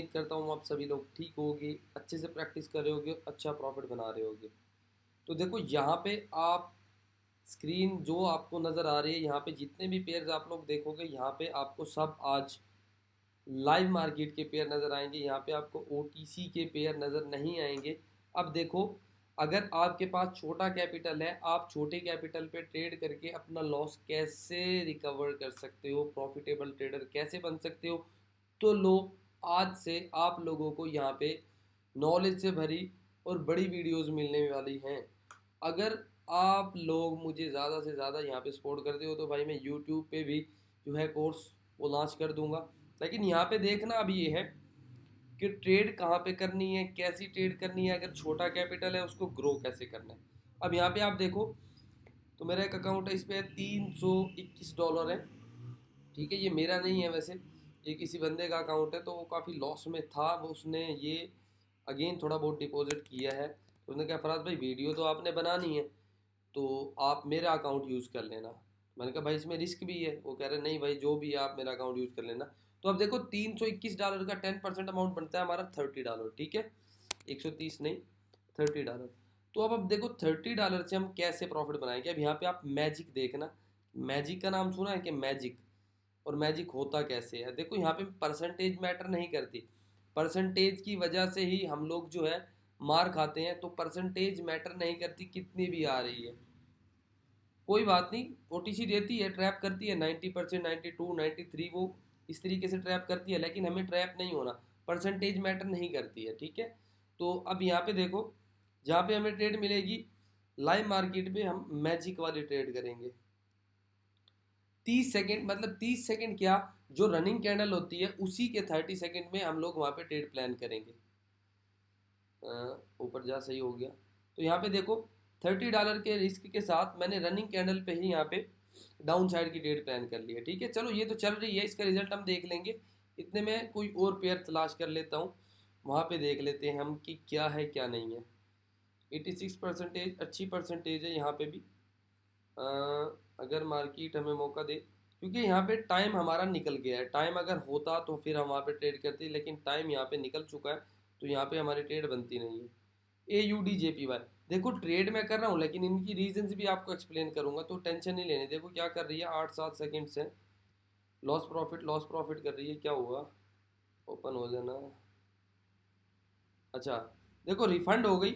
उम्मीद करता हूँ आप सभी लोग ठीक होगे, अच्छे से प्रैक्टिस कर रहे होगे, अच्छा प्रॉफिट बना रहे होगे। तो देखो यहाँ पे आप स्क्रीन जो आपको नज़र आ रही है, यहाँ पे जितने भी पेयर्स आप लोग देखोगे, यहाँ पे आपको सब आज लाइव मार्केट के पेयर नज़र आएंगे। यहाँ पे आपको ओटीसी के पेयर नज़र नहीं आएंगे। अब देखो, अगर आपके पास छोटा कैपिटल है, आप छोटे कैपिटल पे ट्रेड करके अपना लॉस कैसे रिकवर कर सकते हो, प्रॉफिटेबल ट्रेडर कैसे बन सकते हो। तो लो, आज से आप लोगों को यहाँ पे नॉलेज से भरी और बड़ी वीडियोस मिलने वाली हैं। अगर आप लोग मुझे ज़्यादा से ज़्यादा यहाँ पे सपोर्ट करते हो तो भाई मैं यूट्यूब पे भी जो है कोर्स वो लॉन्च कर दूंगा। लेकिन यहाँ पे देखना अभी ये है कि ट्रेड कहाँ पे करनी है, कैसी ट्रेड करनी है, अगर छोटा कैपिटल है उसको ग्रो कैसे करना है। अब यहाँ पे आप देखो तो मेरा एक अकाउंट है, इस पर $321 है। ठीक है, ये मेरा नहीं है वैसे, ये किसी बंदे का अकाउंट है। तो वो काफ़ी लॉस में था, वो उसने ये अगेन थोड़ा बहुत डिपॉजिट किया है। तो उसने कहा फराज भाई वीडियो तो आपने बनानी है तो आप मेरा अकाउंट यूज़ कर लेना। मैंने कहा भाई इसमें रिस्क भी है। वो कह रहे नहीं भाई जो भी है आप मेरा अकाउंट यूज़ कर लेना। तो अब देखो $321 का 10% अमाउंट बनता है हमारा $30। ठीक है, 130 नहीं, $30। तो अब देखो $30 से हम कैसे प्रॉफिट बनाएंगे। अब यहाँ पे आप मैजिक देखना, मैजिक का नाम सुना है कि मैजिक, और मैजिक होता कैसे है। देखो यहाँ पे परसेंटेज मैटर नहीं करती, परसेंटेज की वजह से ही हम लोग जो है मार खाते हैं। तो परसेंटेज मैटर नहीं करती कितनी भी आ रही है, कोई बात नहीं। ओटीसी देती है, ट्रैप करती है 90%, 92, 93, वो इस तरीके से ट्रैप करती है। लेकिन हमें ट्रैप नहीं होना, परसेंटेज मैटर नहीं करती है। ठीक है, तो अब यहाँ पे देखो, जहाँ पे हमें ट्रेड मिलेगी लाइव मार्केट पे, हम मैजिक वाली ट्रेड करेंगे। 30 सेकेंड, मतलब 30 सेकेंड क्या, जो रनिंग कैंडल होती है उसी के 30 सेकेंड में हम लोग वहाँ पे ट्रेड प्लान करेंगे। ऊपर जा, सही हो गया। तो यहाँ पे देखो $30 के रिस्क के साथ मैंने रनिंग कैंडल पे ही यहाँ पे डाउन साइड की ट्रेड प्लान कर ली है। ठीक है, चलो ये तो चल रही है, इसका रिजल्ट हम देख लेंगे। इतने में कोई और पेयर तलाश कर लेता हूँ, वहाँ पे देख लेते हैं हम कि क्या है क्या नहीं है। 86% अच्छी परसेंटेज है यहाँ पे भी। अ, अगर मार्केट हमें मौका दे, क्योंकि यहाँ पे टाइम हमारा निकल गया है। टाइम अगर होता तो फिर हम वहाँ पे ट्रेड करते, लेकिन टाइम यहाँ पे निकल चुका है। तो यहाँ पे हमारी ट्रेड बनती नहीं है। AUDJPY, देखो ट्रेड मैं कर रहा हूँ लेकिन इनकी रीजंस भी आपको एक्सप्लेन करूंगा, तो टेंशन नहीं लेने। देखो क्या कर रही है, 8-7 सेकेंड से लॉस प्रॉफिट कर रही है। क्या हुआ, ओपन हो जाना। अच्छा, देखो रिफंड हो गई,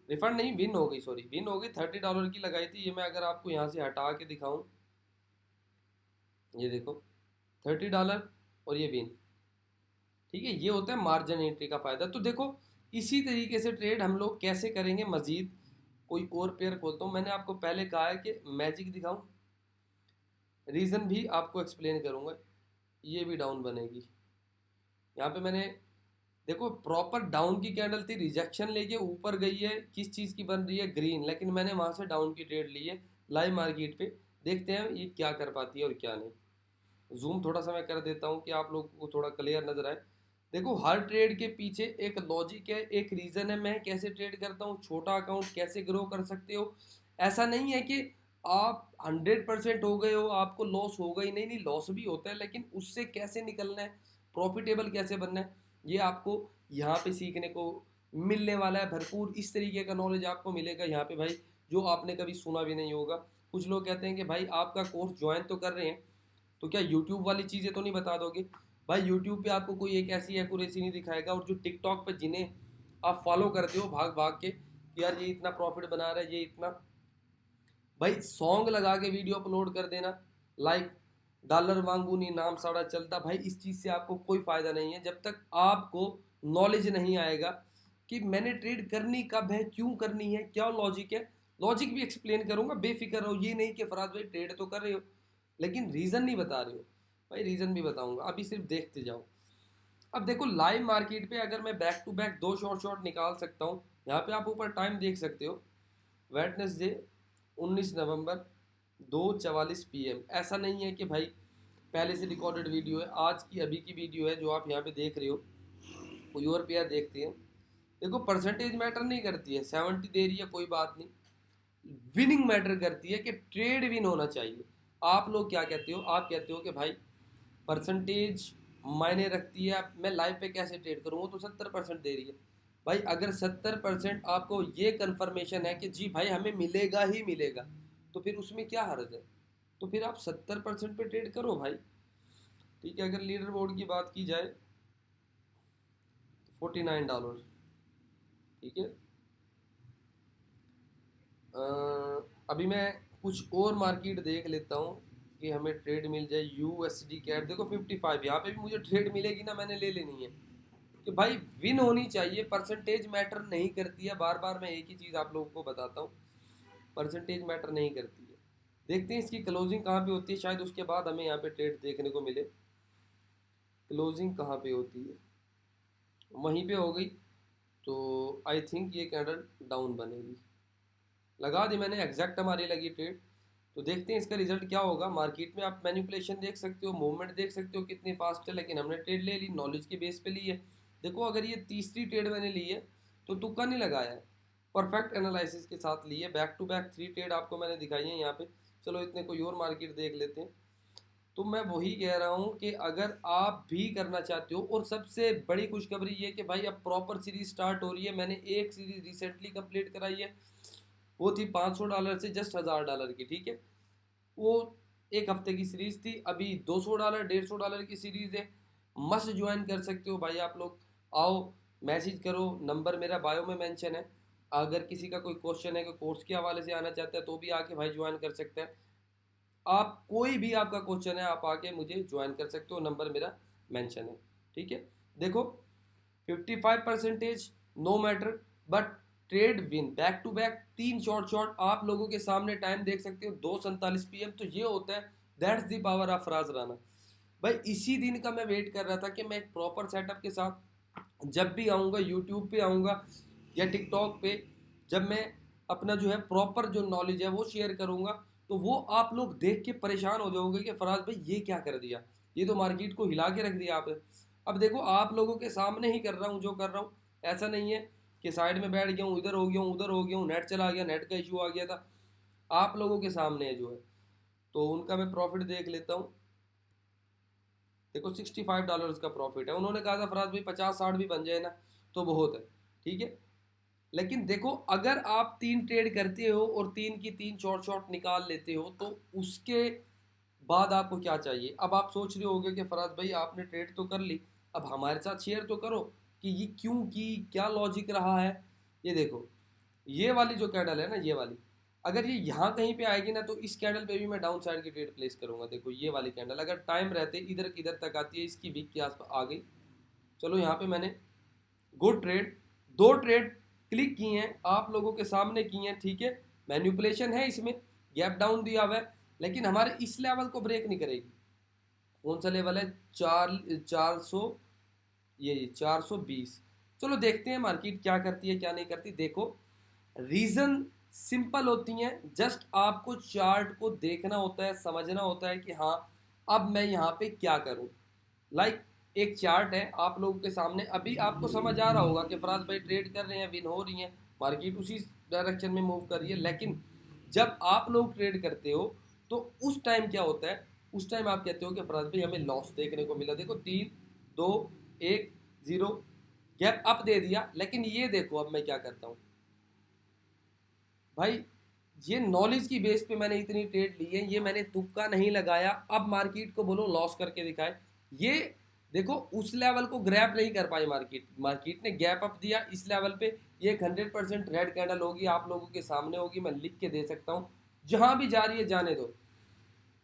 रिफंड नहीं विन हो गई, सॉरी विन हो गई। $30 की लगाई थी ये, मैं अगर आपको यहाँ से हटा के दिखाऊं, ये देखो $30 और ये विन। ठीक है, ये होता है मार्जिन एंट्री का फ़ायदा। तो देखो इसी तरीके से ट्रेड हम लोग कैसे करेंगे। मज़ीद कोई और पेयर खोलता हूँ, मैंने आपको पहले कहा है कि मैजिक दिखाऊं, रीज़न भी आपको एक्सप्लेन करूँगा। ये भी डाउन बनेगी, यहाँ पे मैंने देखो प्रॉपर डाउन की कैंडल थी, रिजेक्शन लेके ऊपर गई है, किस चीज़ की बन रही है, ग्रीन, लेकिन मैंने वहाँ से डाउन की ट्रेड ली है लाइव मार्केट पे। देखते हैं ये क्या कर पाती है और क्या नहीं। जूम थोड़ा सा मैं कर देता हूँ कि आप लोगों को थोड़ा क्लियर नजर आए। देखो हर ट्रेड के पीछे एक लॉजिक है, एक रीज़न है। मैं कैसे ट्रेड करता हूँ, छोटा अकाउंट कैसे ग्रो कर सकते हो। ऐसा नहीं है कि आप 100% हो गए हो, आपको लॉस होगा ही नहीं, नहीं लॉस भी होता है, लेकिन उससे कैसे निकलना है, प्रॉफिटेबल कैसे बनना है, ये आपको यहाँ पे सीखने को मिलने वाला है। भरपूर इस तरीके का नॉलेज आपको मिलेगा यहाँ पे भाई, जो आपने कभी सुना भी नहीं होगा। कुछ लोग कहते हैं कि भाई आपका कोर्स ज्वाइन तो कर रहे हैं, तो क्या यूट्यूब वाली चीज़ें तो नहीं बता दोगे। भाई यूट्यूब पे आपको कोई एक ऐसी एक्यूरेसी नहीं दिखाएगा, और जो टिकटॉक पे जिन्हें आप फॉलो करते हो भाग भाग के कि यार ये इतना प्रॉफिट बना रहा है, ये इतना, भाई सॉन्ग लगा के वीडियो अपलोड कर देना, लाइक डॉलर वांगू नहीं नाम साड़ा चलता। भाई इस चीज़ से आपको कोई फ़ायदा नहीं है जब तक आपको नॉलेज नहीं आएगा कि मैंने ट्रेड करनी कब है, क्यों करनी है, क्या लॉजिक है। लॉजिक भी एक्सप्लेन करूंगा, बेफिक्र रहो। ये नहीं कि फराज भाई ट्रेड तो कर रहे हो लेकिन रीज़न नहीं बता रहे हो। भाई रीज़न भी बताऊंगा, अभी सिर्फ देखते जाओ। अब देखो लाइव मार्केट पे अगर मैं बैक टू बैक दो शॉर्ट शॉर्ट निकाल सकता हूँ, यहाँ पे आप ऊपर टाइम देख सकते हो, वेडनेसडे 19 नवंबर 2:44 PM। ऐसा नहीं है कि भाई पहले से रिकॉर्डेड वीडियो है, आज की अभी की वीडियो है जो आप यहाँ पे देख रहे हो। कोई और पेयर देखते हैं, देखो परसेंटेज मैटर नहीं करती है, 70 दे रही है कोई बात नहीं, विनिंग मैटर करती है कि ट्रेड विन होना चाहिए। आप लोग क्या कहते हो, आप कहते हो कि भाई परसेंटेज मायने रखती है। मैं लाइव पे कैसे ट्रेड करूँ, वो तो 70% दे रही है भाई। अगर 70% आपको ये कंफर्मेशन है कि जी भाई हमें मिलेगा ही मिलेगा, तो फिर उसमें क्या हर्ज है, तो फिर आप 70% पे ट्रेड करो भाई। ठीक है, अगर लीडर बोर्ड की बात की जाए तो $49, ठीक है। अभी मैं कुछ और मार्केट देख लेता हूँ कि हमें ट्रेड मिल जाए। यूएसडी कैट देखो 55, यहाँ पे भी मुझे ट्रेड मिलेगी ना, मैंने ले लेनी है कि भाई विन होनी चाहिए। परसेंटेज मैटर नहीं करती है, बार बार मैं एक ही चीज़ आप लोगों को बताता हूँ, परसेंटेज मैटर नहीं करती है। देखते हैं इसकी क्लोजिंग कहाँ पे होती है, शायद उसके बाद हमें यहाँ पे ट्रेड देखने को मिले। क्लोजिंग कहाँ पे होती है, वहीं पे हो गई तो आई थिंक ये कैंडल डाउन बनेगी। लगा दी मैंने, एग्जैक्ट हमारी लगी ट्रेड। तो देखते हैं इसका रिजल्ट क्या होगा। मार्केट में आप मैनिपुलेशन देख सकते हो, मूवमेंट देख सकते हो कितनी फास्ट है, लेकिन हमने ट्रेड ले ली, नॉलेज के बेस पे ली है। देखो अगर ये तीसरी ट्रेड मैंने ली है तो तुक्का नहीं लगाया है, परफेक्ट एनालिसिस के साथ ली है। बैक टू बैक 3 ट्रेड आपको मैंने दिखाई है यहाँ पे। चलो इतने कोई और मार्केट देख लेते हैं। तो मैं वही कह रहा हूँ कि अगर आप भी करना चाहते हो, और सबसे बड़ी खुशखबरी ये कि भाई अब प्रॉपर सीरीज स्टार्ट हो रही है। मैंने एक सीरीज रिसेंटली कंप्लीट कराई है, वो थी $500 से जस्ट $1000 की, ठीक है। वो एक हफ्ते की सीरीज थी। अभी $200 $150 की सीरीज है, मस्ट ज्वाइन कर सकते हो भाई आप लोग। आओ, मैसेज करो, नंबर मेरा बायो में मेंशन है। अगर किसी का कोई क्वेश्चन है कि कोर्स के हवाले से आना चाहता है तो भी आके भाई ज्वाइन कर सकते हैं। आप कोई भी आपका क्वेश्चन है आप आके मुझे ज्वाइन कर सकते हो, नंबर मेरा मेंशन है, ठीक है। देखो 55% no matter, but trade win back to back 3 short आप लोगों के सामने टाइम देख सकते हो 2:47 PM। तो ये होता है, दैट्स द पावर ऑफ राज राणा भाई। इसी दिन का मैं वेट कर रहा था कि मैं एक प्रॉपर सेटअप के साथ जब भी आऊँगा, यूट्यूब पे आऊँगा या टिकटॉक पे, जब मैं अपना जो है प्रॉपर जो नॉलेज है वो शेयर करूँगा, तो वो आप लोग देख के परेशान हो जाओगे कि फराज भाई ये क्या कर दिया, ये तो मार्केट को हिला के रख दिया आपने। अब देखो आप लोगों के सामने ही कर रहा हूँ जो कर रहा हूँ, ऐसा नहीं है कि साइड में बैठ गया हूँ, इधर हो गया हूँ, उधर हो गया हूँ, नेट चला गया, नेट का इशू आ गया था। आप लोगों के सामने है जो है, तो उनका मैं प्रॉफिट देख लेता हूँ। देखो $65 का प्रॉफिट है। उन्होंने कहा था फराज भाई 50-60 भी बन जाए ना तो बहुत है, ठीक है। लेकिन देखो अगर आप 3 ट्रेड करते हो और 3 की 3 शॉर्ट निकाल लेते हो, तो उसके बाद आपको क्या चाहिए। अब आप सोच रहे होगे कि फराज भाई आपने ट्रेड तो कर ली, अब हमारे साथ शेयर तो करो कि ये क्यों की, क्या लॉजिक रहा है। ये देखो ये वाली जो कैंडल है ना, ये वाली अगर ये यहाँ कहीं पे आएगी ना, तो इस कैंडल पे भी मैं डाउन साइड की ट्रेड प्लेस करूंगा। देखो ये वाली कैंडल अगर टाइम रहते इधर किधर तक आती है, इसकी वीक के आसपास आ गई, चलो यहाँ पे मैंने गुड ट्रेड, 2 ट्रेड क्लिक किए हैं, आप लोगों के सामने किए हैं, ठीक है। मैन्युपुलेशन है इसमें, गैप डाउन दिया हुआ है, लेकिन हमारे इस लेवल को ब्रेक नहीं करेगी। कौन सा लेवल है, 400, ये 420। चलो देखते हैं मार्केट क्या करती है क्या नहीं करती। देखो रीजन सिंपल होती हैं, जस्ट आपको चार्ट को देखना होता है, समझना होता है कि हाँ अब मैं यहाँ पे क्या करूँ। लाइक एक चार्ट है आप लोगों के सामने, अभी आपको समझ आ रहा होगा कि फराज भाई ट्रेड कर रहे हैं, विन हो रही हैं, मार्केट उसी डायरेक्शन में मूव कर रही है। लेकिन जब आप लोग ट्रेड करते हो तो उस टाइम क्या होता है, उस टाइम आप कहते हो कि फराज भाई हमें लॉस देखने को मिला। देखो 3-2-1-0 गैप अप दे दिया, लेकिन ये देखो अब मैं क्या करता हूँ भाई, ये नॉलेज की बेस पे मैंने इतनी ट्रेड ली है, ये मैंने तुक्का नहीं लगाया। अब मार्केट को बोलो लॉस करके दिखाए, ये देखो उस लेवल को ग्रैब नहीं कर पाई मार्केट, मार्केट ने गैप अप दिया इस लेवल पे। ये 100% रेड कैंडल होगी, आप लोगों के सामने होगी, मैं लिख के दे सकता हूँ। जहां भी जा रही है जाने दो,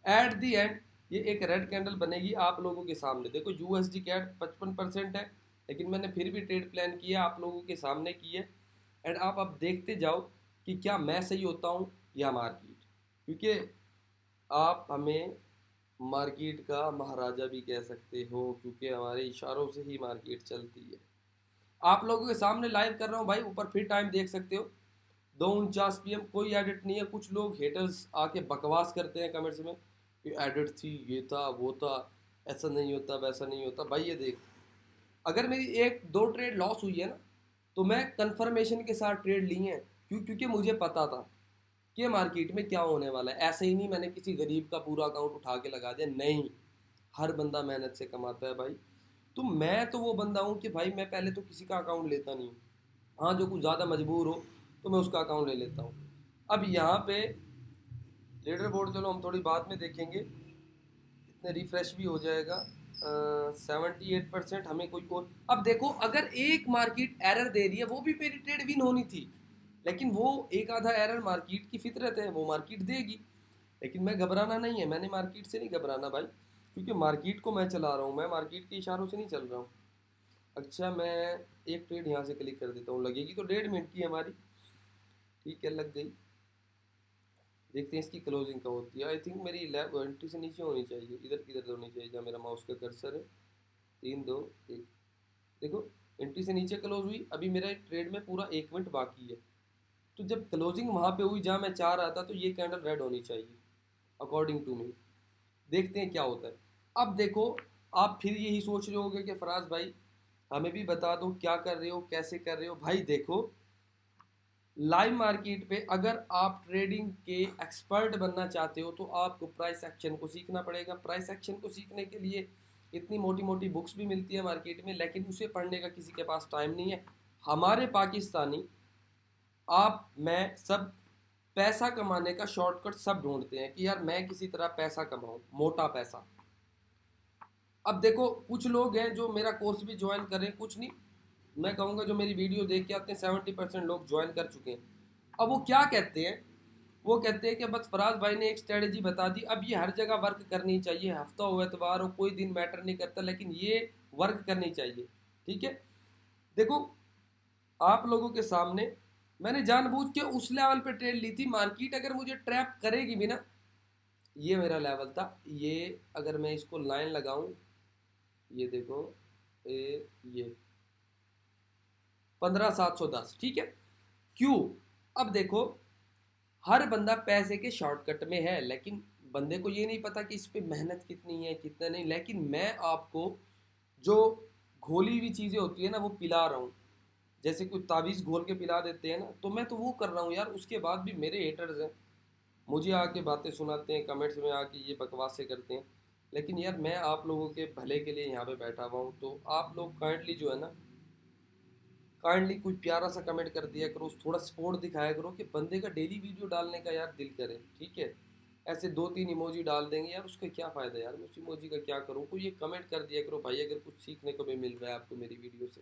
एट दी एंड ये एक रेड कैंडल बनेगी आप लोगों के सामने। देखो यूएसडी कैट 55% है, लेकिन मैंने फिर भी ट्रेड प्लान किया, आप लोगों के सामने की है। एंड आप अब देखते जाओ कि क्या मैं सही होता हूँ या मार्केट, क्योंकि आप हमें मार्केट का महाराजा भी कह सकते हो, क्योंकि हमारे इशारों से ही मार्केट चलती है। आप लोगों के सामने लाइव कर रहा हूँ भाई, ऊपर फिर टाइम देख सकते हो 2:49 PM। कोई एडिट नहीं है। कुछ लोग हेटर्स आके बकवास करते हैं कमेंट्स में, ये एडिट थी, ये था वो था, ऐसा नहीं होता वैसा नहीं होता। भाई ये देख, अगर मेरी 1-2 ट्रेड लॉस हुई है ना, तो मैं कंफर्मेशन के साथ ट्रेड ली है, क्योंकि मुझे पता था कि मार्केट में क्या होने वाला है। ऐसे ही नहीं मैंने किसी गरीब का पूरा अकाउंट उठा के लगा दिया, नहीं, हर बंदा मेहनत से कमाता है भाई। तो मैं तो वो बंदा हूँ कि भाई मैं पहले तो किसी का अकाउंट लेता नहीं हूँ। हाँ, जो कुछ ज़्यादा मजबूर हो तो मैं उसका अकाउंट ले लेता हूँ। अब यहाँ पे लीडर बोर्ड चलो हम थोड़ी बाद में देखेंगे, इतने रिफ्रेश भी हो जाएगा। 78% हमें कोई और। अब देखो अगर एक मार्केट एरर दे रही है, वो भी मेरी ट्रेड विन होनी थी, लेकिन वो एक आधा एरर मार्केट की फितरत है, वो मार्केट देगी। लेकिन मैं घबराना नहीं है, मैंने मार्केट से नहीं घबराना भाई, क्योंकि मार्केट को मैं चला रहा हूँ, मैं मार्केट के इशारों से नहीं चल रहा हूँ। अच्छा, मैं एक ट्रेड यहाँ से क्लिक कर देता हूँ, लगेगी तो 1.5 मिनट की हमारी। ठीक है, लग गई। देखते हैं इसकी क्लोजिंग कब होती है। आई थिंक मेरी एंट्री से नीचे होनी चाहिए, इधर किधर होनी चाहिए जहाँ मेरा माउस का कर्सर है। 3 2 1, देखो एंट्री से नीचे क्लोज हुई। अभी मेरा ट्रेड में पूरा 1 मिनट बाकी है, तो जब क्लोजिंग वहाँ पे हुई जहाँ मैं चाह रहा था, तो ये कैंडल रेड होनी चाहिए अकॉर्डिंग टू मी। देखते हैं क्या होता है। अब देखो, आप फिर यही सोच रहे होगे कि फराज भाई हमें भी बता दो क्या कर रहे हो, कैसे कर रहे हो। भाई देखो, लाइव मार्केट पे अगर आप ट्रेडिंग के एक्सपर्ट बनना चाहते हो तो आपको प्राइस एक्शन को सीखना पड़ेगा। प्राइस एक्शन को सीखने के लिए इतनी मोटी मोटी बुक्स भी मिलती है मार्केट में, लेकिन उसे पढ़ने का किसी के पास टाइम नहीं है। हमारे पाकिस्तानी, आप मैं सब पैसा कमाने का शॉर्टकट सब ढूंढते हैं कि यार मैं किसी तरह पैसा कमाऊं, मोटा पैसा। अब देखो, कुछ लोग हैं जो मेरा कोर्स भी ज्वाइन कर रहे हैं, कुछ नहीं, मैं कहूँगा जो मेरी वीडियो देख के आते हैं 70% लोग ज्वाइन कर चुके हैं। अब वो क्या कहते हैं, वो कहते हैं कि बस फराज भाई ने एक स्ट्रेटजी बता दी, अब ये हर जगह वर्क करनी चाहिए, हफ्ता हो एतवार हो कोई दिन मैटर नहीं करता, लेकिन ये वर्क करनी चाहिए। ठीक है, देखो आप लोगों के सामने मैंने जानबूझ के उस लेवल पे ट्रेड ली थी। मार्केट अगर मुझे ट्रैप करेगी भी ना, ये मेरा लेवल था, ये अगर मैं इसको लाइन लगाऊं, ये देखो ये 15,710, ठीक है। क्यों? अब देखो, हर बंदा पैसे के शॉर्टकट में है, लेकिन बंदे को ये नहीं पता कि इस पे मेहनत कितनी है कितना नहीं। लेकिन मैं आपको जो घोली हुई चीज़ें होती है ना, वो पिला रहा हूँ। जैसे कोई ताबीज़ घोल के पिला देते हैं ना, तो मैं तो वो कर रहा हूँ यार। उसके बाद भी मेरे हेटर्स हैं, मुझे आके बातें सुनाते हैं, कमेंट्स में आके ये बकवासें करते हैं। लेकिन यार मैं आप लोगों के भले के लिए यहाँ पे बैठा हुआ हूँ, तो आप लोग काइंडली जो है ना, काइंडली कोई प्यारा सा कमेंट कर दिया करो, थोड़ा सपोर्ट दिखाया करो कि बंदे का डेली वीडियो डालने का यार दिल करे। ठीक है, ऐसे 2 3 इमोजी डाल देंगे यार, उसका क्या फ़ायदा यार, मैं उस इमोजी का क्या करूँ। कोई ये कमेंट कर दिया करो भाई, अगर कुछ सीखने को भी मिल रहा है आपको मेरी वीडियो से।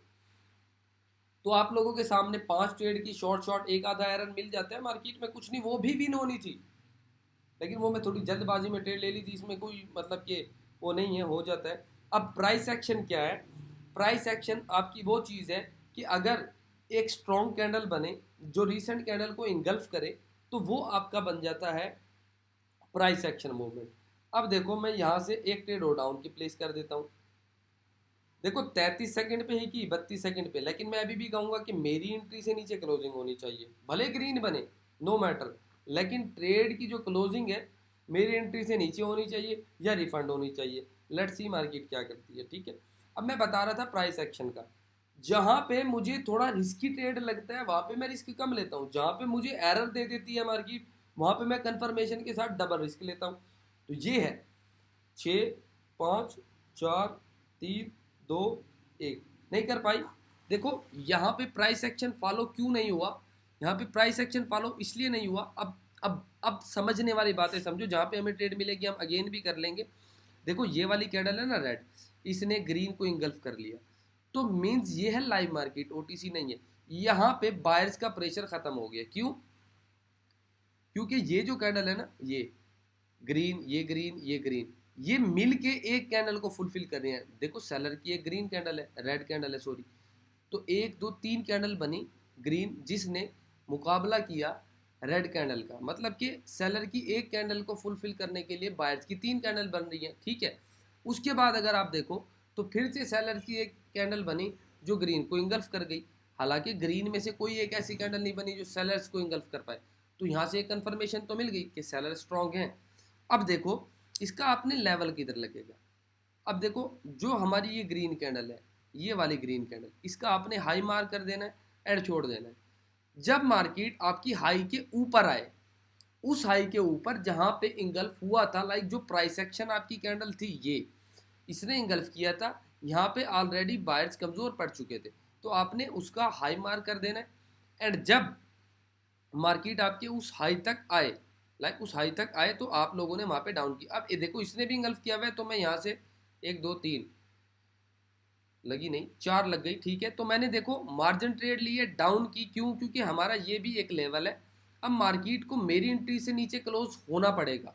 तो आप लोगों के सामने 5 ट्रेड की शॉर्ट शॉर्ट एक आधा एरर मिल जाता है मार्केट में, कुछ नहीं, वो भी विन होनी थी, लेकिन वो मैं थोड़ी जल्दबाजी में ट्रेड ले ली थी, इसमें कोई मतलब कि वो नहीं है, हो जाता है। अब प्राइस एक्शन क्या है? प्राइस एक्शन आपकी वो चीज़ है कि अगर एक स्ट्रॉन्ग कैंडल बने जो रीसेंट कैंडल को इंगल्फ करे, तो वो आपका बन जाता है प्राइस एक्शन मूवमेंट। अब देखो, मैं यहाँ से एक ट्रेड और डाउन की प्लेस कर देता हूँ। देखो 33 सेकंड पे ही की 32 सेकंड पे, लेकिन मैं अभी भी कहूँगा कि मेरी एंट्री से नीचे क्लोजिंग होनी चाहिए, भले ग्रीन बने, नो मैटर, लेकिन ट्रेड की जो क्लोजिंग है मेरी एंट्री से नीचे होनी चाहिए या रिफंड होनी चाहिए। लेट्स सी मार्केट क्या करती है। ठीक है, अब मैं बता रहा था प्राइस एक्शन का, जहाँ पे मुझे थोड़ा रिस्की ट्रेड लगता है वहाँ पे मैं रिस्क कम लेता हूँ, जहाँ पे मुझे एरर दे देती है मार्केट वहाँ पे मैं कंफर्मेशन के साथ डबल रिस्क लेता हूँ। तो ये है 6 5 4 3 2 1, नहीं कर पाई। देखो यहाँ पे प्राइस एक्शन फॉलो क्यों नहीं हुआ, यहाँ पे प्राइस एक्शन फॉलो इसलिए नहीं हुआ। अब समझने वाली बातें समझो, जहाँ पे हमें ट्रेड मिलेगी हम अगेन भी कर लेंगे। देखो ये वाली कैंडल है ना रेड, इसने ग्रीन को इंगल्फ कर लिया, तो मींस ये है लाइव मार्केट, ओटीसी नहीं है। यहाँ पे बायर्स का प्रेशर खत्म हो गया। क्यों? क्योंकि ये जो कैंडल है ना, ये ग्रीन, ये ग्रीन, ये ग्रीन, ये मिल के एक कैंडल को फुलफिल कर रहे हैं। देखो सेलर की एक ग्रीन कैंडल है, रेड कैंडल है सॉरी, तो 1 2 3 कैंडल बनी ग्रीन, जिसने मुकाबला किया रेड कैंडल का। मतलब कि सेलर की एक कैंडल को फुलफिल करने के लिए बायर्स की 3 कैंडल बन रही है। ठीक है, उसके बाद अगर आप देखो तो फिर से सेलर की एक कैंडल बनी जो ग्रीन को इंगल्फ कर गई। हालांकि ग्रीन में से कोई एक ऐसी कैंडल नहीं बनी जो सेलर्स को इंगल्फ कर पाए, तो यहाँ से एक कन्फर्मेशन तो मिल गई कि सेलर स्ट्रॉन्ग हैं। अब देखो इसका अपने लेवल किधर लगेगा। अब देखो जो हमारी ये ग्रीन कैंडल है, ये वाली ग्रीन कैंडल, इसका आपने हाई मार्क कर देना है, एड छोड़ देना है। जब मार्केट आपकी हाई के ऊपर आए, उस हाई के ऊपर जहां पे इंगल्फ हुआ था, लाइक जो प्राइस एक्शन आपकी कैंडल थी, ये इसने इंगल्फ किया था, यहाँ पे ऑलरेडी बायर्स कमज़ोर पड़ चुके थे, तो आपने उसका हाई मार्क कर देना है। एंड जब मार्केट आपके उस हाई तक आए, लाइक उस हाई तक आए, तो आप लोगों ने वहाँ पे डाउन किया। अब ये देखो इसने भी इंगल्फ किया हुआ है, तो मैं यहाँ से 1 2 3 लगी नहीं, 4 लग गई, ठीक है। तो मैंने देखो मार्जिन ट्रेड लिए डाउन की, क्यों? क्योंकि हमारा ये भी एक लेवल है। अब मार्केट को मेरी एंट्री से नीचे क्लोज होना पड़ेगा।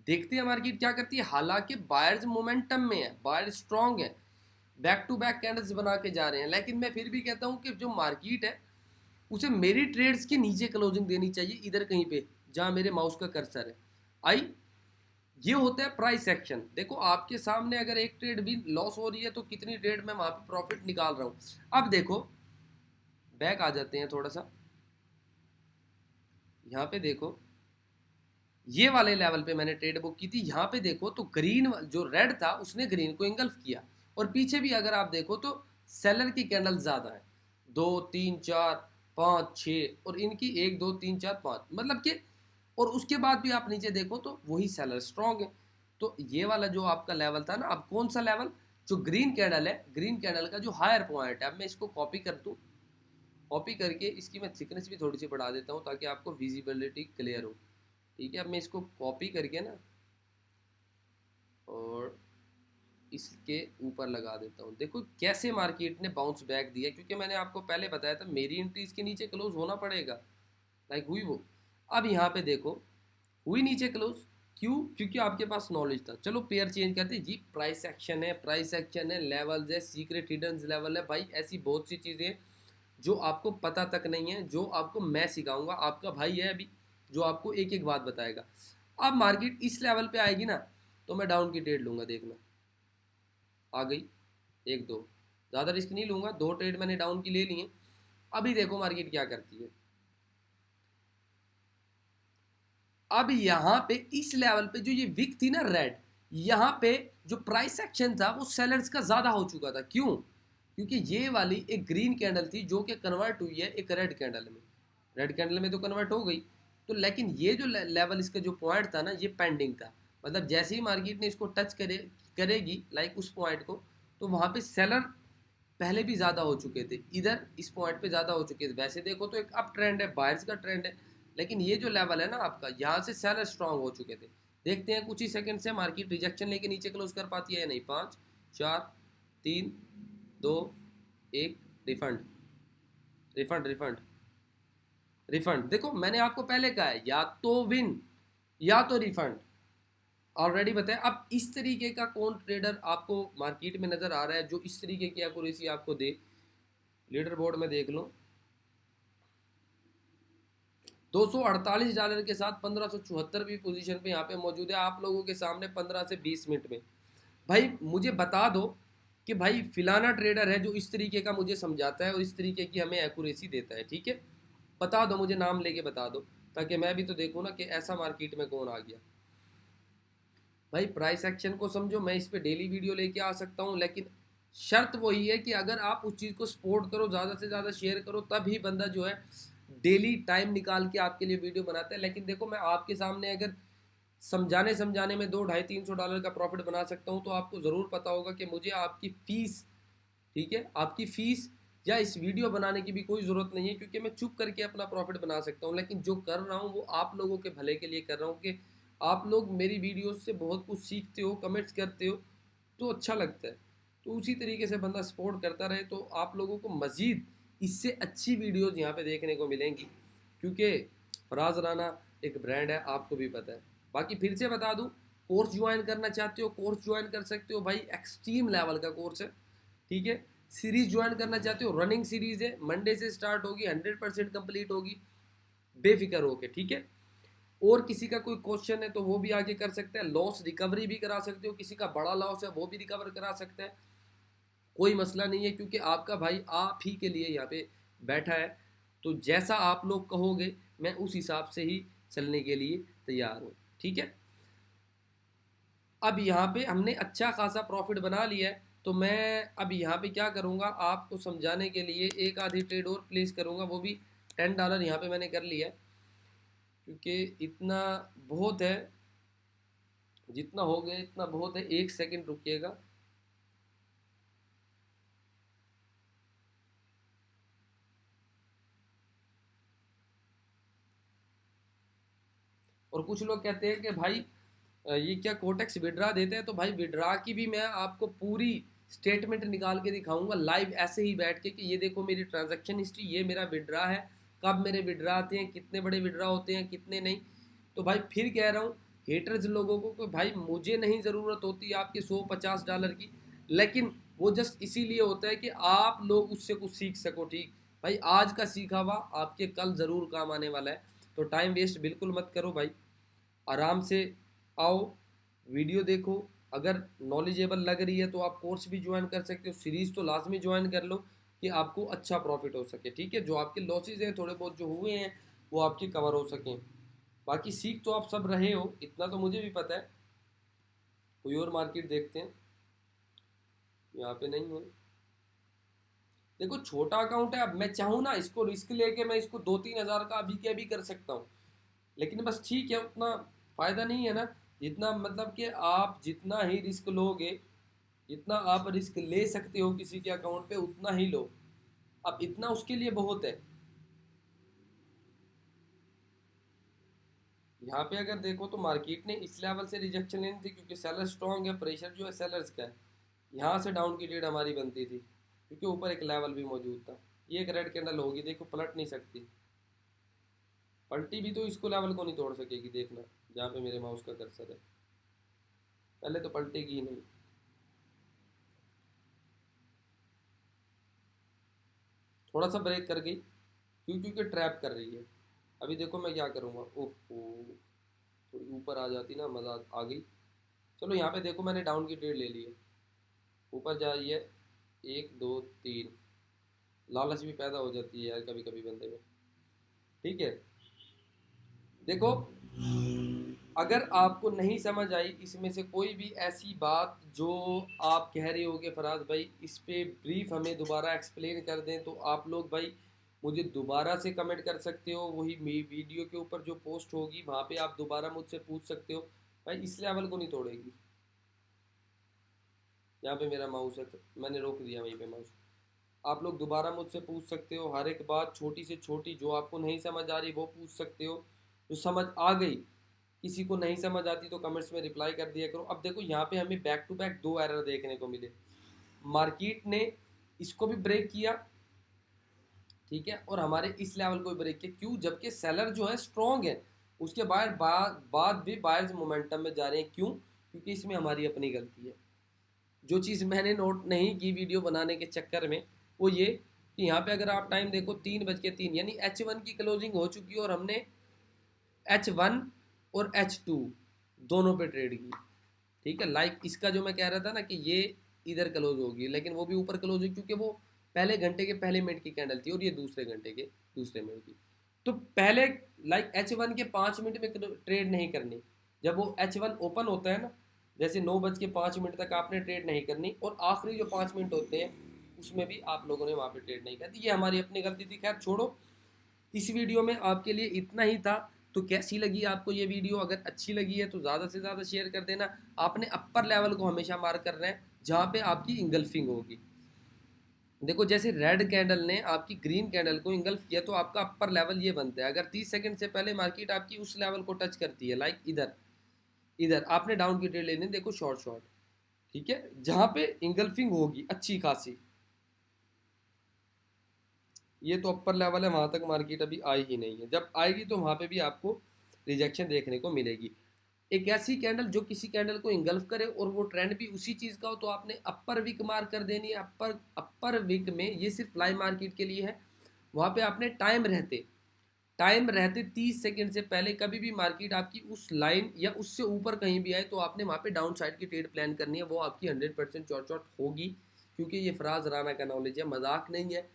देखते हैं मार्केट क्या करती है। हालांकि बायर्स मोमेंटम में है, बायर स्ट्रांग है, बैक टू बैक कैंडल्स बना के जा रहे हैं, लेकिन मैं फिर भी कहता हूँ कि जो मार्केट है उसे मेरी ट्रेड्स के नीचे क्लोजिंग देनी चाहिए, इधर कहीं पे जहां मेरे माउस का कर्सर है। आई, ये होता है प्राइस एक्शन। देखो आपके सामने अगर एक ट्रेड भी लॉस हो रही है तो कितनी ट्रेड मैं वहां पे प्रॉफिट निकाल रहा हूं। अब देखो बैक आ जाते हैं थोड़ा सा, यहाँ पे देखो ये वाले लेवल पे मैंने ट्रेड बुक की थी। यहाँ पे देखो तो ग्रीन जो रेड था उसने ग्रीन को इंगल्फ किया, और पीछे भी अगर आप देखो तो सेलर की कैंडल ज्यादा है, 2 3 4 5 6, और इनकी 1 2 3 4 5, मतलब कि, और उसके बाद भी आप नीचे देखो तो वही सेलर स्ट्रॉन्ग है। तो ये वाला जो आपका लेवल था ना, अब कौन सा लेवल, जो ग्रीन कैंडल है, ग्रीन कैंडल का जो हायर पॉइंट है। अब मैं इसको कॉपी कर दूं, कॉपी करके इसकी मैं थिकनेस भी थोड़ी सी बढ़ा देता हूँ ताकि आपको विजिबिलिटी क्लियर हो, ठीक है। अब मैं इसको कॉपी करके ना और इसके ऊपर लगा देता हूँ। देखो कैसे मार्केट ने बाउंस बैक दिया, क्योंकि मैंने आपको पहले बताया था मेरी एंट्री इसके नीचे क्लोज होना पड़ेगा, लाइक हुई वो। अब यहाँ पे देखो हुई नीचे क्लोज, क्यों? क्योंकि आपके पास नॉलेज था। चलो पेयर चेंज करते जी, प्राइस एक्शन है, प्राइस एक्शन है, लेवल्स है, सीक्रेट हिडन लेवल है, भाई ऐसी बहुत सी चीज़ें जो आपको पता तक नहीं है, जो आपको मैं सिखाऊंगा। आपका भाई है अभी जो आपको एक एक बात बताएगा। अब मार्केट इस लेवल पे आएगी ना तो मैं डाउन की ट्रेड लूंगा, देखना आ गई 1 2, ज़्यादा रिस्क नहीं लूंगा, 2 ट्रेड मैंने डाउन की ले लिए। अभी देखो मार्केट क्या करती है। अब यहाँ पे इस लेवल पे जो ये विक थी ना रेड, यहाँ पे जो प्राइस एक्शन था वो सेलर्स का ज्यादा हो चुका था। क्यों? क्योंकि ये वाली एक ग्रीन कैंडल थी जो कि कन्वर्ट हुई है एक रेड कैंडल में, रेड कैंडल में तो कन्वर्ट हो गई। तो लेकिन ये जो लेवल इसका जो पॉइंट था ना ये पेंडिंग था, मतलब जैसे ही मार्केट ने इसको टच करेगी लाइक उस पॉइंट को, तो वहां पे सेलर पहले भी ज़्यादा हो चुके थे, इधर इस पॉइंट पे ज़्यादा हो चुके थे। वैसे देखो तो एक अप ट्रेंड है, बायर्स का ट्रेंड है, लेकिन ये जो लेवल है ना आपका, यहाँ से सेलर स्ट्रांग हो चुके थे। देखते हैं कुछ ही सेकंड से मार्केट रिजेक्शन लेके नीचे क्लोज कर पाती है या नहीं। 5 4 3 2 1, रिफंड रिफंड रिफंड रिफंड। देखो मैंने आपको पहले कहा है या तो विन या तो रिफंड, ऑलरेडी बताया। अब इस तरीके का कौन ट्रेडर आपको मार्केट में नजर आ रहा है जो इस तरीके की एक्यूरेसी आपको दे? लीडर बोर्ड में देख लो, $248 के साथ 1574वीं पोजीशन पे यहाँ पे मौजूद है आप लोगों के सामने 15 से 20 मिनट में। भाई मुझे बता दो कि भाई फिलाना ट्रेडर है जो इस तरीके का मुझे समझाता है और इस तरीके की हमें एक्यूरेसी देता है, ठीक है। बता दो मुझे, नाम लेके बता दो, ताकि मैं भी तो देखूँ ना कि ऐसा मार्केट में कौन आ गया। भाई प्राइस एक्शन को समझो, मैं इस पर डेली वीडियो लेके आ सकता हूँ, लेकिन शर्त वही है कि अगर आप उस चीज़ को सपोर्ट करो, ज़्यादा से ज़्यादा शेयर करो, तभी बंदा जो है डेली टाइम निकाल के आपके लिए वीडियो बनाता है। लेकिन देखो मैं आपके सामने अगर समझाने समझाने में 2 250 $300 का प्रॉफिट बना सकता हूँ, तो आपको ज़रूर पता होगा कि मुझे आपकी फ़ीस, ठीक है, आपकी फ़ीस या इस वीडियो बनाने की भी कोई ज़रूरत नहीं है, क्योंकि मैं चुप करके अपना प्रॉफिट बना सकता हूँ। लेकिन जो कर रहा हूँ वो आप लोगों के भले के लिए कर रहा हूँ, कि आप लोग मेरी वीडियोस से बहुत कुछ सीखते हो, कमेंट्स करते हो, तो अच्छा लगता है। तो उसी तरीके से बंदा सपोर्ट करता रहे तो आप लोगों को मज़ीद इससे अच्छी वीडियोज़ यहाँ पर देखने को मिलेंगी, क्योंकि फराज राना एक ब्रांड है, आपको भी पता है। बाकी फिर से बता दूँ, कोर्स ज्वाइन करना चाहते हो कोर्स ज्वाइन कर सकते हो भाई, एक्सट्रीम लेवल का कोर्स है, ठीक है। सीरीज ज्वाइन करना चाहते हो, रनिंग सीरीज है, मंडे से स्टार्ट होगी, 100% कंप्लीट होगी, बेफिक्र होके, ठीक है। और किसी का कोई क्वेश्चन है तो वो भी आगे कर सकते हैं, लॉस रिकवरी भी करा सकते हो, किसी का बड़ा लॉस है वो भी रिकवर करा सकते हैं, कोई मसला नहीं है, क्योंकि आपका भाई आप ही के लिए यहाँ पे बैठा है। तो जैसा आप लोग कहोगे मैं उस हिसाब से ही चलने के लिए तैयार हूँ, ठीक है। अब यहाँ पे हमने अच्छा खासा प्रॉफिट बना लिया है, तो मैं अब यहाँ पे क्या करूँगा, आपको समझाने के लिए एक आधी ट्रेड और प्लेस करूँगा, वो भी $10 यहाँ पे मैंने कर लिया है, क्योंकि इतना बहुत है, जितना हो गया इतना बहुत है। 1 सेकंड रुकिएगा, और कुछ लोग कहते हैं कि भाई ये क्या कोटेक्स विड्रा देते हैं, तो भाई विड्रा की भी मैं आपको पूरी स्टेटमेंट निकाल के दिखाऊंगा लाइव ऐसे ही बैठ के कि ये देखो मेरी ट्रांजैक्शन हिस्ट्री, ये मेरा विड्रा है, कब मेरे विड्रा आते हैं, कितने बड़े विड्रा होते हैं, कितने नहीं। तो भाई फिर कह रहा हूँ हेटर्स लोगों को कि भाई मुझे नहीं ज़रूरत होती आपके $150 की, लेकिन वो जस्ट इसीलिए होता है कि आप लोग उससे कुछ सीख सको। ठीक भाई, आज का सीखा हुआ आपके कल ज़रूर काम आने वाला है। तो टाइम वेस्ट बिल्कुल मत करो भाई, आराम से आओ, वीडियो देखो, अगर नॉलेजेबल लग रही है तो आप कोर्स भी ज्वाइन कर सकते हो, सीरीज़ तो लाजमी ज्वाइन कर लो कि आपको अच्छा प्रॉफिट हो सके। ठीक है, जो आपके लॉसेज हैं थोड़े बहुत जो हुए हैं वो आपके कवर हो सकें। बाकी सीख तो आप सब रहे हो, इतना तो मुझे भी पता है। कोई और मार्केट देखते हैं, यहाँ पे नहीं है। देखो छोटा अकाउंट है, अब मैं चाहूँ ना इसको रिस्क लेके मैं इसको 2-3 हज़ार का अभी के अभी कर सकता हूँ, लेकिन बस ठीक है उतना फ़ायदा नहीं है ना, जितना मतलब कि आप जितना ही रिस्क लोगे, जितना आप रिस्क ले सकते हो किसी के अकाउंट पे उतना ही लो। अब इतना उसके लिए बहुत है। यहाँ पे अगर देखो तो मार्केट ने इस लेवल से रिजेक्शन लेनी थी क्योंकि सेलर स्ट्रॉन्ग है, प्रेशर जो है सेलर्स का है। यहाँ से डाउन की ट्रेड हमारी बनती थी क्योंकि ऊपर एक लेवल भी मौजूद था। ये एक रेड कैंडल होगी, देखो पलट नहीं सकती, पलटी भी तो इसको लेवल को नहीं तोड़ सकेगी। देखना जहाँ पे मेरे माउस का कर्सर है, पहले तो पलटेगी ही नहीं। थोड़ा सा ब्रेक कर गई, क्यों? क्योंकि ट्रैप कर रही है। अभी देखो मैं क्या करूँगा, ओहो थोड़ी ऊपर आ जाती ना, मज़ा आ गई। चलो यहाँ पे देखो मैंने डाउन की ट्रेड ले ली है, ऊपर जा रही है 1 2 3, लालच भी पैदा हो जाती है यार कभी कभी बंदे में। ठीक है, देखो अगर आपको नहीं समझ आई इसमें से कोई भी ऐसी बात जो आप कह रहे हो कि फराज भाई इस पे ब्रीफ हमें दोबारा एक्सप्लेन कर दें, तो आप लोग भाई मुझे दोबारा से कमेंट कर सकते हो, वही वीडियो के ऊपर जो पोस्ट होगी वहाँ पे आप दोबारा मुझसे पूछ सकते हो। भाई इस लेवल को नहीं तोड़ेगी। यहाँ पे मेरा माउस है, मैंने रोक दिया वहीं पे माउस। आप लोग दोबारा मुझसे पूछ सकते हो, हर एक बात छोटी से छोटी जो आपको नहीं समझ आ रही वो पूछ सकते हो। जो समझ आ गई, किसी को नहीं समझ आती तो कमेंट्स में रिप्लाई कर दिया करो। अब देखो यहाँ पे हमें बैक टू बैक 2 एरर देखने को मिले। मार्केट ने इसको भी ब्रेक किया, ठीक है, और हमारे इस लेवल को भी ब्रेक किया। क्यों? जबकि सेलर जो है स्ट्रॉन्ग है, उसके बाद भी बायर्स मोमेंटम में जा रहे हैं। क्यों? क्योंकि इसमें हमारी अपनी गलती है। जो चीज़ मैंने नोट नहीं की वीडियो बनाने के चक्कर में वो ये कि यहाँ पे अगर आप टाइम देखो 3:03 यानी H1 की क्लोजिंग हो चुकी है और हमने H1 और H2 दोनों पे ट्रेड की। ठीक है, लाइक इसका जो मैं कह रहा था ना कि ये इधर क्लोज होगी, लेकिन वो भी ऊपर क्लोज हुई क्योंकि वो पहले घंटे के पहले मिनट की कैंडल थी और ये दूसरे घंटे के दूसरे मिनट की। तो पहले लाइक H1 के 5 मिनट में ट्रेड नहीं करनी। जब वो H1 ओपन होता है ना, जैसे 9:05 तक आपने ट्रेड नहीं करनी, और आखिरी जो 5 मिनट होते हैं उसमें भी आप लोगों ने वहाँ पे ट्रेड नहीं करती। ये हमारी अपनी गलती थी। खैर छोड़ो, इस वीडियो में आपके लिए इतना ही था। तो कैसी लगी आपको ये वीडियो? अगर अच्छी लगी है तो ज़्यादा से ज़्यादा शेयर कर देना। आपने अपर लेवल को हमेशा मार्क करना है जहाँ पे आपकी इंगल्फिंग होगी। देखो जैसे रेड कैंडल ने आपकी ग्रीन कैंडल को इंगल्फ किया तो आपका अपर लेवल ये बनता है। अगर 30 सेकंड से पहले मार्केट आपकी उस लेवल को टच करती है, लाइक इधर इधर आपने डाउन की ट्रेड लेनी, देखो शॉर्ट शॉर्ट, ठीक है, जहाँ पे इंगल्फिंग होगी अच्छी खासी, ये तो अपर लेवल है, वहां तक मार्केट अभी आई ही नहीं है। जब आएगी तो वहां पे भी आपको रिजेक्शन देखने को मिलेगी। एक ऐसी कैंडल जो किसी कैंडल को इंगल्फ करे और वो ट्रेंड भी उसी चीज़ का हो तो आपने अपर विक मार्क कर देनी है। अपर विक में ये सिर्फ फ्लाई मार्केट के लिए है। वहाँ पे आपने टाइम रहते 30 सेकंड से पहले कभी भी मार्केट आपकी उस लाइन या उससे ऊपर कहीं भी आए तो आपने वहाँ पे डाउन साइड की ट्रेड प्लान करनी है। वो आपकी 100% चौट होगी, क्योंकि ये फराज राना का नॉलेज है, मजाक नहीं है।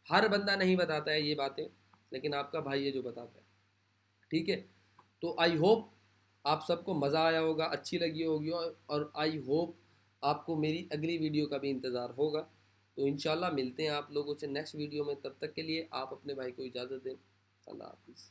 हर बंदा नहीं बताता है ये बातें, लेकिन आपका भाई है जो बताता है। ठीक है, तो आई होप आप सबको मज़ा आया होगा, अच्छी लगी होगी, और आई होप आपको मेरी अगली वीडियो का भी इंतज़ार होगा। तो इंशाल्लाह मिलते हैं आप लोगों से नेक्स्ट वीडियो में। तब तक के लिए आप अपने भाई को इजाज़त दें। अल्लाह हाफिज़।